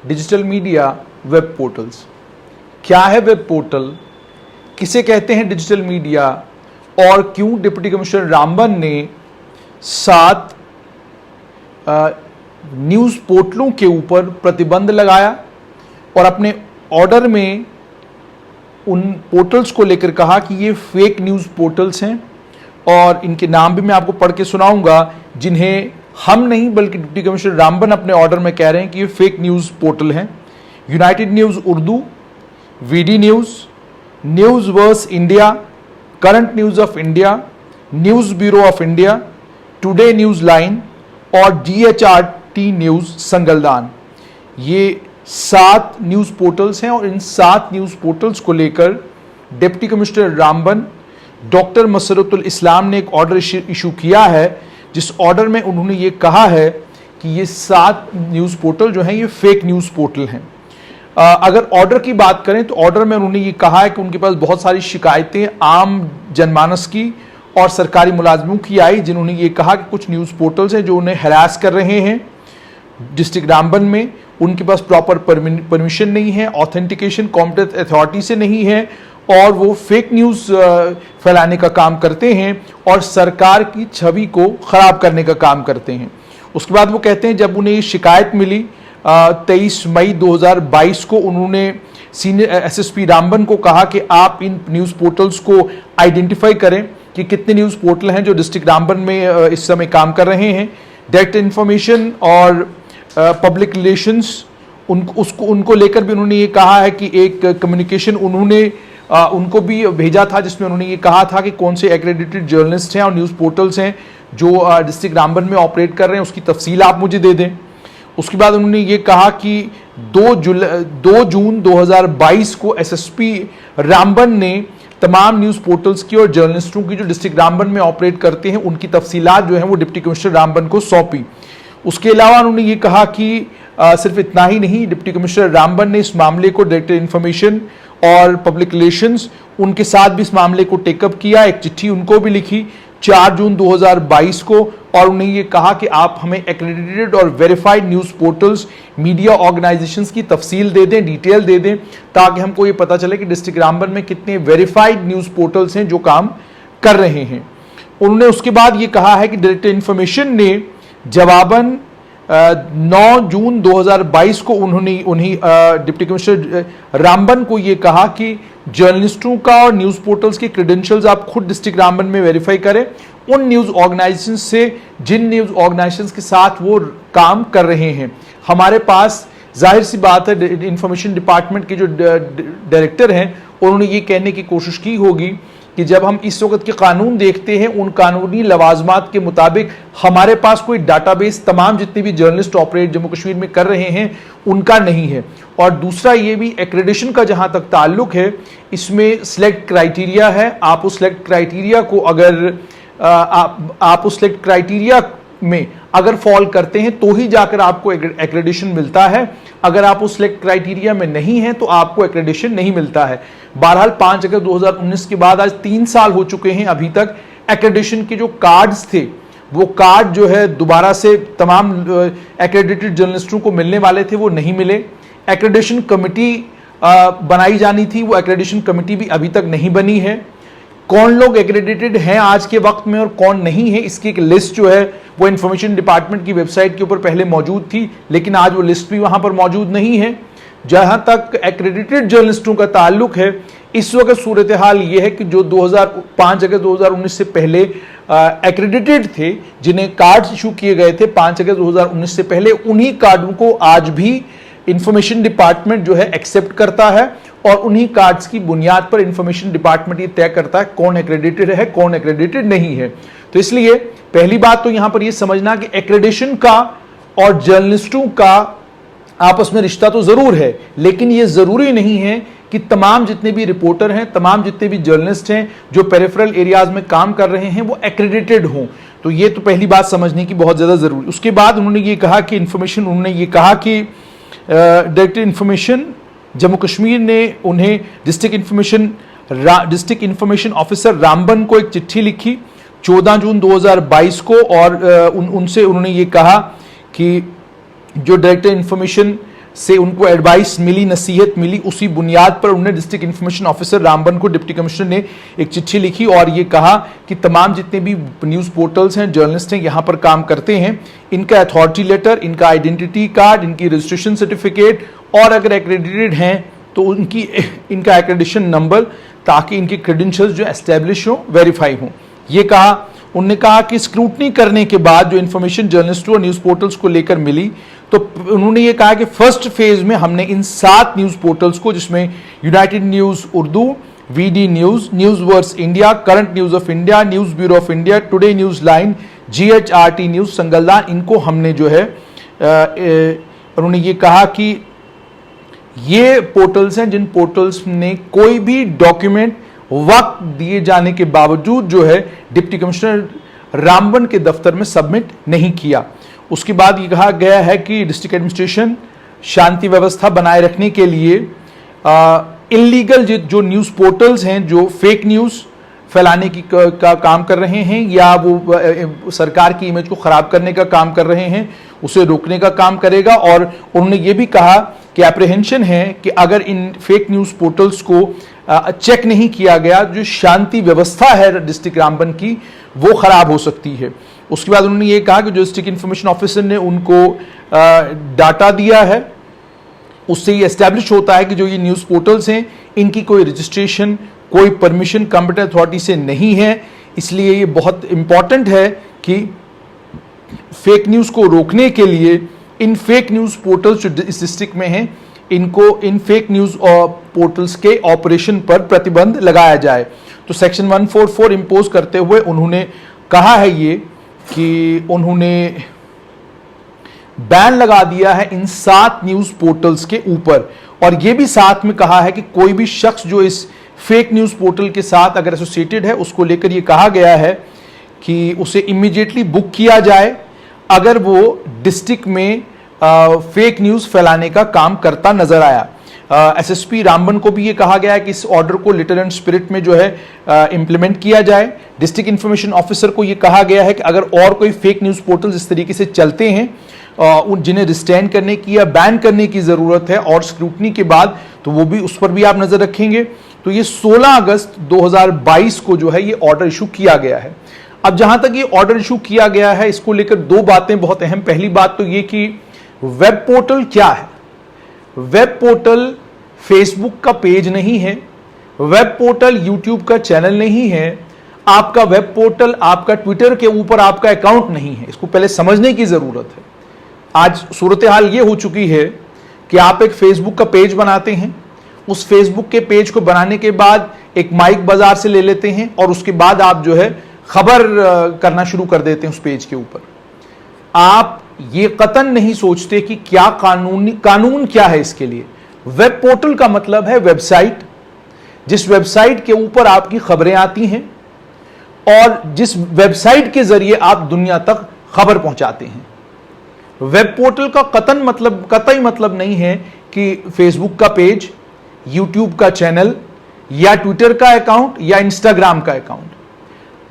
Digital media web portals. क्या है web portal, किसे कहते हैं डिजिटल मीडिया, और क्यों डिप्टी कमिश्नर रामबन ने 7 न्यूज़ पोर्टलों के ऊपर प्रतिबंध लगाया और अपने ऑर्डर में उन पोर्टल्स को लेकर कहा कि ये फेक न्यूज़ पोर्टल्स हैं, और इनके नाम भी मैं आपको पढ़ के सुनाऊंगा, जिन्हें हम नहीं बल्कि डिप्टी कमिश्नर रामबन अपने ऑर्डर में कह रहे हैं कि ये फेक न्यूज़ पोर्टल हैं। United news Urdu, V D news, news verse India, current news of India, news bureau of India, today news line और DHRT न्यूज़ संगलदान। ये 7 न्यूज़ पोर्टल्स हैं और इन 7 न्यूज़ पोर्टल्स को लेकर डिप्टी कमिश्नर रामबन डॉक्टर मसरतुल इस्लाम ने एक ऑर्डर इशू किया है, जिस ऑर्डर में उन्होंने ये कहा है कि ये 7 न्यूज़ पोर्टल जो हैं ये फेक न्यूज़ पोर्टल हैं। अगर ऑर्डर की बात करें तो ऑर्डर में उन्होंने ये कहा है कि उनके पास बहुत सारी शिकायतें आम जनमानस की और सरकारी मुलाजमों की आई, जिन्होंने ये कहा कि कुछ न्यूज़ पोर्टल्स हैं जो उन्हें हरास कर रहे हैं डिस्ट्रिक्ट रामबन में, उनके पास प्रॉपर परमिशन नहीं है, ऑथेंटिकेशन कॉम्पिटेंट अथॉरिटी से नहीं है, और वो फेक न्यूज़ फैलाने का काम करते हैं और सरकार की छवि को ख़राब करने का काम करते हैं। उसके बाद वो कहते हैं जब उन्हें ये शिकायत मिली 23 मई 2022 को, उन्होंने सीनियर SSP रामबन को कहा कि आप इन न्यूज़ पोर्टल्स को आइडेंटिफाई करें कि कितने न्यूज़ पोर्टल हैं जो डिस्ट्रिक्ट रामबन में इस समय काम कर रहे हैं। डायरेक्ट इन्फॉर्मेशन और पब्लिक रिलेशंस उनको लेकर भी उन्होंने ये कहा है कि एक कम्युनिकेशन उन्होंने उनको भी भेजा था, जिसमें उन्होंने ये कहा था कि कौन से एक्रेडिटेड जर्नलिस्ट हैं और न्यूज़ पोर्टल्स हैं जो डिस्ट्रिक्ट रामबन में ऑपरेट कर रहे हैं, उसकी तफसील आप मुझे दे दें। उसके बाद उन्होंने ये कहा कि 2 जून 2022 को SSP रामबन ने तमाम न्यूज़ पोर्टल्स की और जर्नलिस्टों की जो डिस्ट्रिक्ट रामबन में ऑपरेट करते हैं उनकी तफसीलात जो हैं वो डिप्टी कमिश्नर रामबन को सौंपी। उसके अलावा उन्होंने ये कहा कि सिर्फ इतना ही नहीं, डिप्टी कमिश्नर रामबन ने इस मामले को डायरेक्टर इन्फॉर्मेशन और पब्लिक रिलेशंस उनके साथ भी इस मामले को टेकअप किया, एक चिट्ठी उनको भी लिखी 4 जून 2022 को, और उन्हें ये कहा कि आप हमें एक्रेडिटेड और verified news portals, media organisations की तफसील दे दें, डिटेल दे दें, ताकि हमको ये पता चले कि डिस्ट्रिक्ट रामबन में कितने वेरीफाइड न्यूज़ पोर्टल्स हैं जो काम कर रहे हैं। उन्होंने उसके बाद ये कहा है कि डायरेक्टर इन्फॉर्मेशन ने जवाबन 9 जून 2022 को उन्हीं डिप्टी कमिश्नर रामबन को ये कहा कि जर्नलिस्टों का और न्यूज़ पोर्टल्स के क्रेडेंशियल्स आप खुद डिस्ट्रिक्ट रामबन में वेरीफाई करें उन न्यूज़ ऑर्गेनाइजेशंस से जिन न्यूज़ ऑर्गेनाइजेशंस के साथ वो काम कर रहे हैं। हमारे पास जाहिर सी बात है इंफॉर्मेशन डिपार्टमेंट के जो डायरेक्टर हैं उन्होंने ये कहने की कोशिश की होगी कि जब हम इस वक्त के कानून देखते हैं उन कानूनी लवाजमात के मुताबिक हमारे पास कोई डाटाबेस तमाम जितने भी जर्नलिस्ट ऑपरेट जम्मू कश्मीर में कर रहे हैं उनका नहीं है। और दूसरा ये भी एक्रेडिशन का जहां तक ताल्लुक है, इसमें सिलेक्ट क्राइटेरिया है। आप उस सिलेक्ट क्राइटेरिया को अगर आप उस सिलेक्ट क्राइटेरिया में अगर फॉल करते हैं तो ही जाकर आपको एक्रेडिशन मिलता है। अगर आप उस सिलेक्ट क्राइटेरिया में नहीं है तो आपको एक्रेडिशन नहीं मिलता है। बहरहाल 5 अगस्त 2019 के बाद आज 3 साल हो चुके हैं, अभी तक एक्रेडिशन के जो कार्ड्स थे वो कार्ड जो है दोबारा से तमाम एक्रेडिटेड जर्नलिस्टों को मिलने वाले थे, वो नहीं मिले। एक्रेडिशन कमेटी बनाई जानी थी, वो एक्रेडिशन कमेटी भी अभी तक नहीं बनी है। कौन लोग एक्रेडिटेड हैं आज के वक्त में और कौन नहीं है, इसकी एक लिस्ट जो है वो इंफॉर्मेशन डिपार्टमेंट की वेबसाइट के ऊपर पहले मौजूद थी, लेकिन आज वो लिस्ट भी वहां पर मौजूद नहीं है। जहां तक एक्रेडिटेड जर्नलिस्टों का ताल्लुक है, इस वक्त सूरत हाल ये है कि जो 5 अगस्त 2019 से पहले एक्रेडिटेड थे, जिन्हें कार्ड्स इशू किए गए थे 5 अगस्त 2019 से पहले, उन्हीं कार्डों को आज भी इंफॉर्मेशन डिपार्टमेंट जो है एक्सेप्ट करता है और उन्हीं कार्ड्स की बुनियाद पर इंफॉर्मेशन डिपार्टमेंट ये तय करता है कौन एक्रेडिटेड है कौन एक्रेडिटेड नहीं है। तो इसलिए पहली बात तो यहां पर ये समझना कि एक्रेडिशन का और जर्नलिस्टों का आपस में रिश्ता तो जरूर है, लेकिन ये जरूरी नहीं है कि तमाम जितने भी रिपोर्टर हैं, तमाम जितने भी जर्नलिस्ट हैं जो पेरिफेरल एरियाज में काम कर रहे हैं वो एक्रेडिटेड हों। तो ये तो पहली बात समझने की बहुत ज्यादा जरूरी। उसके बाद उन्होंने ये कहा कि डायरेक्टर इन्फॉर्मेशन जम्मू कश्मीर ने उन्हें डिस्ट्रिक्ट इन्फॉर्मेशन ऑफिसर रामबन को एक चिट्ठी लिखी 14 जून 2022 को, और उनसे उन्होंने ये कहा कि जो डायरेक्टर इन्फॉर्मेशन से उनको एडवाइस मिली, नसीहत मिली, उसी बुनियाद पर उन्होंने डिस्ट्रिक्ट इंफॉर्मेशन ऑफिसर रामबन को डिप्टी कमिश्नर ने एक चिट्ठी लिखी और ये कहा कि तमाम जितने भी न्यूज़ पोर्टल्स हैं, जर्नलिस्ट हैं, यहाँ पर काम करते हैं, इनका अथॉरिटी लेटर, इनका आइडेंटिटी कार्ड, इनकी रजिस्ट्रेशन सर्टिफिकेट और अगर एक्रेडिटेड हैं तो इनका एक्रेडिशन नंबर, ताकि इनके क्रेडेंशियल्स जो एस्टेब्लिश हो, वेरीफाई हो। ये कहा, उन्होंने कहा कि स्क्रूटनी करने के बाद जो इन्फॉर्मेशन जर्नलिस्टों और न्यूज़ पोर्टल्स को लेकर मिली, तो उन्होंने ये कहा कि फर्स्ट फेज में हमने इन 7 न्यूज़ पोर्टल्स को, जिसमें united news Urdu, V D news, news verse India, current news of India, news bureau of India, today news line, GHRT news, Sangaldan, इनको हमने जो है उन्होंने ये कहा कि ये पोर्टल्स हैं जिन पोर्टल्स ने कोई भी डॉक्यूमेंट वक्त दिए जाने के बावजूद जो है डिप्टी कमिश्नर रामबन के दफ्तर में सबमिट नहीं किया। उसके बाद ये कहा गया है कि डिस्ट्रिक्ट एडमिनिस्ट्रेशन शांति व्यवस्था बनाए रखने के लिए इलीगल जो न्यूज़ पोर्टल्स हैं जो फेक न्यूज़ फैलाने की का काम कर रहे हैं या वो सरकार की इमेज को खराब करने का काम कर रहे हैं, उसे रोकने का काम करेगा। और उन्होंने ये भी कहा कि एप्रीहेंशन है कि अगर इन फेक न्यूज़ पोर्टल्स को चेक नहीं किया गया, जो शांति व्यवस्था है डिस्ट्रिक्ट रामबन की, वो खराब हो सकती है। उसके बाद उन्होंने ये कहा कि जो डिस्ट्रिक्ट इंफॉर्मेशन ऑफिसर ने उनको डाटा दिया है, उससे ये एस्टैब्लिश होता है कि जो ये न्यूज़ पोर्टल्स हैं, इनकी कोई रजिस्ट्रेशन, कोई परमिशन कॉम्पिटेंट अथॉरिटी से नहीं है। इसलिए ये बहुत इंपॉर्टेंट है कि फेक न्यूज़ को रोकने के लिए इन फेक न्यूज़ पोर्टल्स जो इस डिस्ट्रिक्ट में हैं, इनको इन फेक न्यूज़ पोर्टल्स के ऑपरेशन पर प्रतिबंध लगाया जाए। तो सेक्शन 144 इम्पोज करते हुए उन्होंने कहा है ये कि उन्होंने बैन लगा दिया है इन 7 न्यूज़ पोर्टल्स के ऊपर, और ये भी साथ में कहा है कि कोई भी शख्स जो इस फेक न्यूज़ पोर्टल के साथ अगर एसोसिएटेड है, उसको लेकर ये कहा गया है कि उसे इमीडिएटली बुक किया जाए अगर वो डिस्ट्रिक्ट में फेक न्यूज़ फैलाने का काम करता नजर आया। एसएसपी रामबन को भी ये कहा गया है कि इस ऑर्डर को लिटर एंड स्पिरिट में जो है इंप्लीमेंट किया जाए। डिस्ट्रिक्ट इंफॉर्मेशन ऑफिसर को ये कहा गया है कि अगर और कोई फेक न्यूज़ पोर्टल इस तरीके से चलते हैं जिन्हें रिस्ट्रेन करने की या बैन करने की ज़रूरत है और स्क्रूटनी के बाद, तो वो भी, उस पर भी आप नज़र रखेंगे। तो ये 16 अगस्त 2022 को जो है ये ऑर्डर इशू किया गया है। अब जहां तक ये ऑर्डर इशू किया गया है, इसको लेकर 2 बातें बहुत अहम। पहली बात तो ये कि वेब पोर्टल क्या है। वेब पोर्टल फेसबुक का पेज नहीं है, वेब पोर्टल यूट्यूब का चैनल नहीं है, आपका वेब पोर्टल आपका ट्विटर के ऊपर आपका अकाउंट नहीं है। इसको पहले समझने की जरूरत है। आज सूरत हाल ये हो चुकी है कि आप एक फेसबुक का पेज बनाते हैं, उस फेसबुक के पेज को बनाने के बाद एक माइक बाजार से ले लेते हैं और उसके बाद आप जो है खबर करना शुरू कर देते हैं उस पेज के ऊपर। आप ये कतन नहीं सोचते कि क्या कानून क्या है इसके लिए। वेब पोर्टल का मतलब है वेबसाइट, जिस वेबसाइट के ऊपर आपकी खबरें आती हैं और जिस वेबसाइट के जरिए आप दुनिया तक खबर पहुंचाते हैं। वेब पोर्टल का कतई मतलब नहीं है कि फेसबुक का पेज, यूट्यूब का चैनल या ट्विटर का अकाउंट या इंस्टाग्राम का अकाउंट।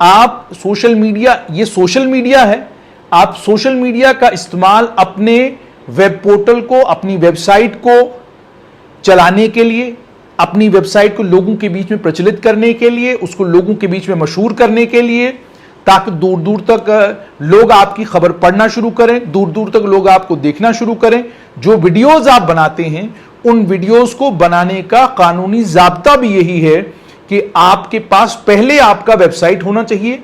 आप सोशल मीडिया, ये सोशल मीडिया है, आप सोशल मीडिया का इस्तेमाल अपने वेब पोर्टल को, अपनी वेबसाइट को चलाने के लिए, अपनी वेबसाइट को लोगों के बीच में प्रचलित करने के लिए, उसको लोगों के बीच में मशहूर करने के लिए, ताकि दूर दूर तक लोग आपकी खबर पढ़ना शुरू करें, दूर दूर तक लोग आपको देखना शुरू करें। जो वीडियोस आप बनाते हैं, उन वीडियोस को बनाने का कानूनी ज़ाब्ता भी यही है कि आपके पास पहले आपका वेबसाइट होना चाहिए।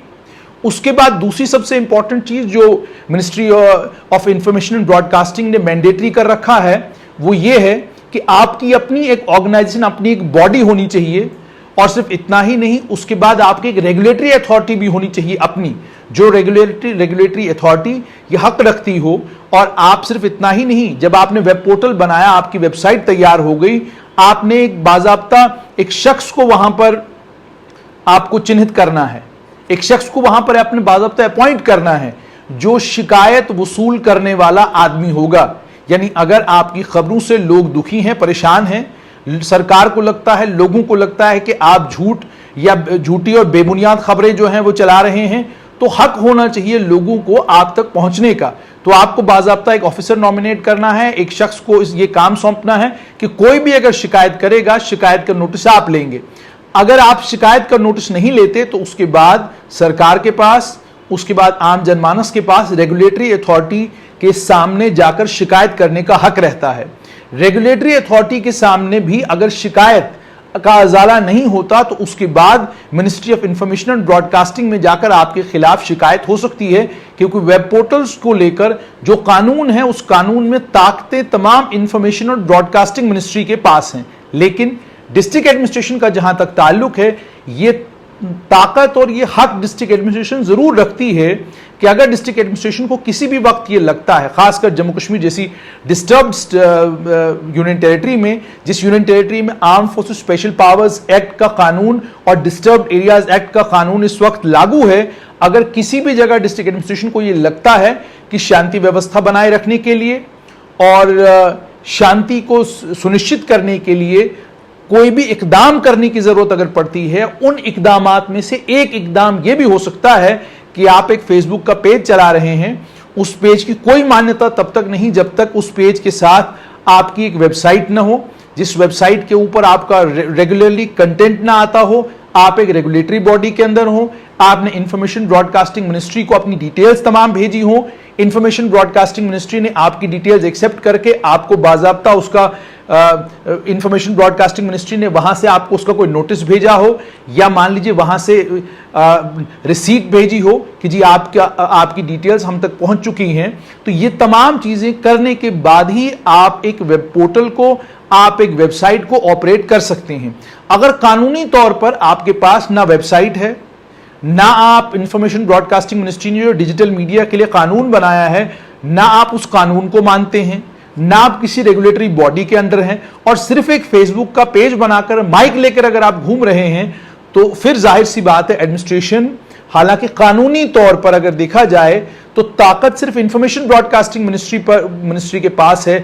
उसके बाद दूसरी सबसे इंपॉर्टेंट चीज जो ministry of information and broadcasting ने मैंडेटरी कर रखा है, वो ये है कि आपकी अपनी एक ऑर्गेनाइजेशन, अपनी एक बॉडी होनी चाहिए। और सिर्फ इतना ही नहीं, उसके बाद आपकी एक रेगुलेटरी अथॉरिटी भी होनी चाहिए अपनी, जो रेगुलेटरी अथॉरिटी ये हक रखती हो। और आप सिर्फ इतना ही नहीं, जब आपने वेब पोर्टल बनाया, आपकी वेबसाइट तैयार हो गई, आपने एक बाज़ाब्ता एक शख्स को वहां पर आपको चिन्हित करना है, एक शख्स को वहां पर अपने बाज़ाब्ता अपॉइंट करना है जो शिकायत वसूल करने वाला आदमी होगा। यानी अगर आपकी खबरों से लोग दुखी हैं, परेशान हैं, सरकार को लगता है, लोगों को लगता है कि आप झूठ या झूठी और बेबुनियाद खबरें जो हैं वो चला रहे हैं, तो हक होना चाहिए लोगों को आप तक पहुंचने का। तो आपको बाज़ाब्ता एक ऑफिसर नॉमिनेट करना है, एक शख्स को ये काम सौंपना है कि कोई भी अगर शिकायत करेगा, शिकायत का नोटिस आप लेंगे। अगर आप शिकायत का नोटिस नहीं लेते तो उसके बाद सरकार के पास, उसके बाद आम जनमानस के पास रेगुलेटरी अथॉरिटी के सामने जाकर शिकायत करने का हक रहता है। रेगुलेटरी अथॉरिटी के सामने भी अगर शिकायत का अजाला नहीं होता तो उसके बाद ministry of information and broadcasting में जाकर आपके खिलाफ शिकायत हो सकती है, क्योंकि वेब पोर्टल्स को लेकर जो कानून है उस कानून में ताकतें तमाम इंफॉर्मेशन और ब्रॉडकास्टिंग मिनिस्ट्री के पास हैं। लेकिन डिस्ट्रिक्ट एडमिनिस्ट्रेशन का जहां तक ताल्लुक है, ये ताकत और ये हक डिस्ट्रिक्ट एडमिनिस्ट्रेशन जरूर रखती है कि अगर डिस्ट्रिक्ट एडमिनिस्ट्रेशन को किसी भी वक्त ये लगता है, खासकर जम्मू कश्मीर जैसी डिस्टर्ब्ड यूनियन टेरिटरी में, जिस यूनियन टेरिटरी में arm forces special powers act का कानून और डिस्टर्ब्ड एरियाज एक्ट का कानून इस वक्त लागू है, अगर किसी भी जगह डिस्ट्रिक्ट एडमिनिस्ट्रेशन को ये लगता है कि शांति व्यवस्था बनाए रखने के लिए और शांति को सुनिश्चित करने के लिए कोई भी इकदाम करने की जरूरत अगर पड़ती है, उन इकदामात में से एक इकदाम यह भी हो सकता है कि आप एक फेसबुक का पेज चला रहे हैं, उस पेज की कोई मान्यता तब तक नहीं जब तक उस पेज के साथ आपकी एक वेबसाइट ना हो, जिस वेबसाइट के ऊपर आपका रेगुलरली कंटेंट ना आता हो, आप एक रेगुलेटरी बॉडी के अंदर हो, आपने इंफॉर्मेशन ब्रॉडकास्टिंग मिनिस्ट्री को अपनी डिटेल्स तमाम भेजी हो, इंफॉर्मेशन ब्रॉडकास्टिंग मिनिस्ट्री ने आपकी डिटेल्स एक्सेप्ट करके आपको बाज़ाब्ता उसका इंफॉर्मेशन ब्रॉडकास्टिंग मिनिस्ट्री ने वहां से आपको उसका कोई नोटिस भेजा हो, या मान लीजिए वहां से रिसीट भेजी हो कि जी आपकी डिटेल्स हम तक पहुंच चुकी हैं, तो ये तमाम चीजें करने के बाद ही आप एक वेब पोर्टल को, आप एक वेबसाइट को ऑपरेट कर सकते हैं। अगर कानूनी तौर पर आपके पास ना वेबसाइट है, ना आप इंफॉर्मेशन ब्रॉडकास्टिंग मिनिस्ट्री ने जो डिजिटल मीडिया के लिए कानून बनाया है, ना आप उस कानून को मानते हैं, ना आप किसी रेगुलेटरी बॉडी के अंदर हैं, और सिर्फ एक फेसबुक का पेज बनाकर माइक लेकर अगर आप घूम रहे हैं, तो फिर जाहिर सी बात है एडमिनिस्ट्रेशन, हालांकि कानूनी तौर पर अगर देखा जाए तो ताकत सिर्फ इंफॉर्मेशन ब्रॉडकास्टिंग मिनिस्ट्री के पास है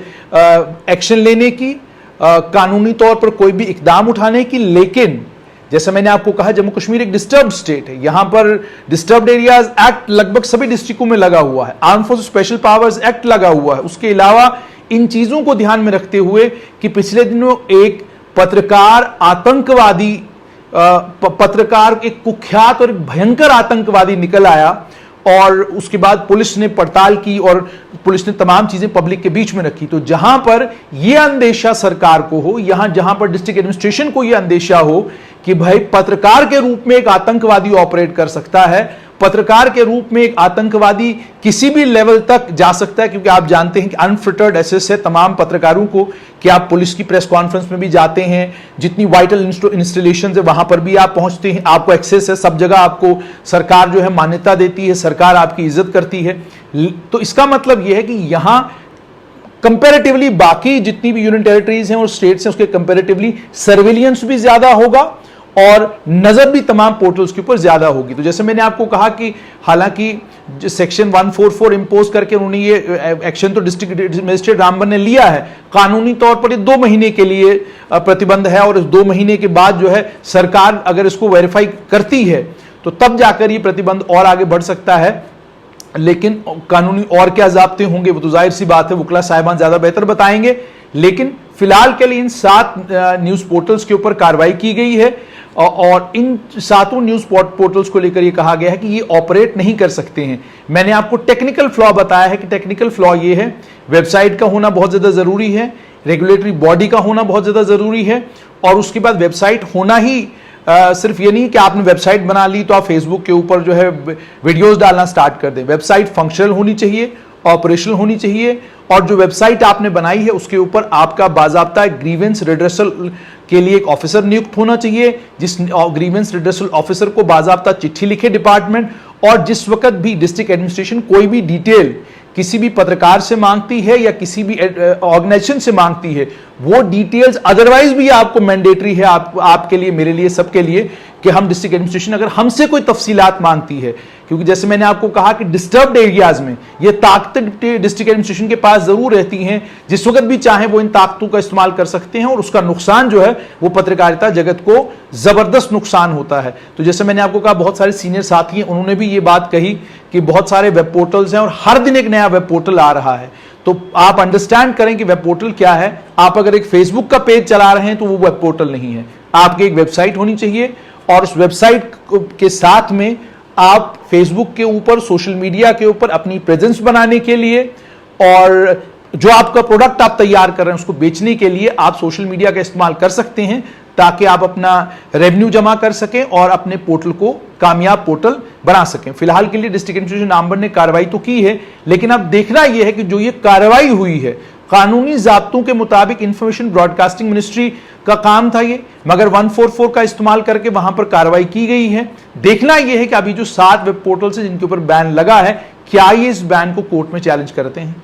एक्शन लेने की, कानूनी तौर पर कोई भी इकदाम उठाने की। लेकिन जैसे मैंने आपको कहा, जम्मू कश्मीर एक डिस्टर्ब्ड स्टेट है, यहां पर डिस्टर्ब्ड एरियाज एक्ट लगभग सभी डिस्ट्रिक्टों में लगा हुआ है, arm force special powers act लगा हुआ है। उसके अलावा इन चीजों को ध्यान में रखते हुए कि पिछले दिनों एक पत्रकार आतंकवादी, पत्रकार एक कुख्यात और भयंकर आतंकवादी निकल आया, और उसके बाद पुलिस ने पड़ताल की और पुलिस ने तमाम चीजें पब्लिक के बीच में रखी। तो जहां पर यह अंदेशा सरकार को हो, जहां पर डिस्ट्रिक्ट एडमिनिस्ट्रेशन को यह अंदेशा हो कि भाई पत्रकार के रूप में एक आतंकवादी ऑपरेट कर सकता है, पत्रकार के रूप में एक आतंकवादी किसी भी लेवल तक जा सकता है, क्योंकि आप जानते हैं कि अनफिल्टर्ड एक्सेस है तमाम पत्रकारों को कि आप पुलिस की प्रेस कॉन्फ्रेंस में भी जाते हैं, जितनी वाइटल इंस्टॉलेशन है वहां पर भी आप पहुंचते हैं, आपको एक्सेस है, सब जगह आपको सरकार जो है मान्यता देती है, सरकार आपकी इज्जत करती है। तो इसका मतलब यह है कि यहां कंपैरेटिवली बाकी जितनी भी यूनियन टेरिटरीज हैं और स्टेट्स हैं उसके कंपैरेटिवली सर्विलियंस भी ज्यादा होगा और नजर भी तमाम पोर्टल्स के ऊपर ज्यादा होगी। तो जैसे मैंने आपको कहा कि हालांकि सेक्शन 144 इंपोज करके उन्होंने ये एक्शन तो डिस्ट्रिक्ट मजिस्ट्रेट रामबन ने लिया है, कानूनी तौर पर ये 2 महीने के लिए प्रतिबंध है, और इस 2 महीने के बाद जो है सरकार अगर इसको वेरीफाई करती है तो तब जाकर ये प्रतिबंध और आगे बढ़ सकता है। लेकिन कानूनी और क्या ज़ाब्ते होंगे वो तो जाहिर सी बात है वकला साहिबान ज्यादा बेहतर बताएंगे। लेकिन फिलहाल के लिए इन 7 न्यूज पोर्टल्स के ऊपर कार्रवाई की गई है, और इन 7 न्यूज पोर्टल्स को लेकर यह कहा गया है कि ये ऑपरेट नहीं कर सकते हैं। मैंने आपको टेक्निकल फ्लॉ बताया है कि टेक्निकल फ्लॉ ये है, वेबसाइट का होना बहुत ज्यादा जरूरी है, रेगुलेटरी बॉडी का होना बहुत ज्यादा जरूरी है, और उसके बाद वेबसाइट होना ही सिर्फ ये नहीं कि आपने वेबसाइट बना ली तो आप फेसबुक के ऊपर जो है वीडियोस डालना स्टार्ट कर दें। वेबसाइट फंक्शनल होनी चाहिए, ऑपरेशनल होनी चाहिए, और जो वेबसाइट आपने बनाई है उसके ऊपर आपका बाज़ाब्ता ग्रीवेंस रिड्रेसल के लिए एक ऑफिसर नियुक्त होना चाहिए, जिस ग्रीवेंस रिड्रेसल ऑफिसर को बाज़ाब्ता चिट्ठी लिखे डिपार्टमेंट, और जिस वक्त भी डिस्ट्रिक्ट एडमिनिस्ट्रेशन कोई भी डिटेल किसी भी पत्रकार से मांगती है या किसी भी ऑर्गेनाइजेशन से मांगती है, वो डिटेल्स अदरवाइज भी आपको मैंडेटरी है, आपके लिए, मेरे लिए, सबके लिए, कि हम डिस्ट्रिक्ट एडमिनिस्ट्रेशन अगर हमसे कोई तफसीलात मांगती है क्योंकि जैसे मैंने आपको कहा कि डिस्टर्ब्ड एरियाज में ये ताकतें डिस्ट्रिक्ट एडमिनिस्ट्रेशन के पास जरूर रहती हैं, जिस वक्त भी चाहे वो इन ताकतों का इस्तेमाल कर सकते हैं, और उसका नुकसान जो है वो पत्रकारिता जगत को जबरदस्त नुकसान होता है। तो जैसे मैंने आपको कहा, बहुत सारे सीनियर साथी हैं, उन्होंने भी ये बात कही कि बहुत सारे वेब पोर्टल्स हैं और हर दिन एक नया वेब पोर्टल आ रहा है। तो आप अंडरस्टैंड करें कि वेब पोर्टल क्या है। आप अगर एक फेसबुक का पेज चला रहे हैं तो वो वेब पोर्टल नहीं है, आपकी एक वेबसाइट होनी चाहिए, और उस वेबसाइट के साथ में आप फेसबुक के ऊपर, सोशल मीडिया के ऊपर अपनी प्रेजेंस बनाने के लिए, और जो आपका प्रोडक्ट आप तैयार कर रहे हैं उसको बेचने के लिए आप सोशल मीडिया का इस्तेमाल कर सकते हैं, ताकि आप अपना रेवेन्यू जमा कर सकें और अपने पोर्टल को कामयाब पोर्टल बना सकें। फिलहाल के लिए डिस्ट्रिक्ट एडमिनिस्ट्रेशन आमबड़ ने कार्रवाई तो की है, लेकिन अब देखना यह है कि जो ये कार्रवाई हुई है कानूनी ज़ाब्तों के मुताबिक इंफॉर्मेशन ब्रॉडकास्टिंग मिनिस्ट्री का काम था ये, मगर 144 का इस्तेमाल करके वहां पर कार्रवाई की गई है। देखना यह है कि अभी जो 7 वेब पोर्टल्स हैं जिनके ऊपर बैन लगा है, क्या ये इस बैन को कोर्ट में चैलेंज करते हैं।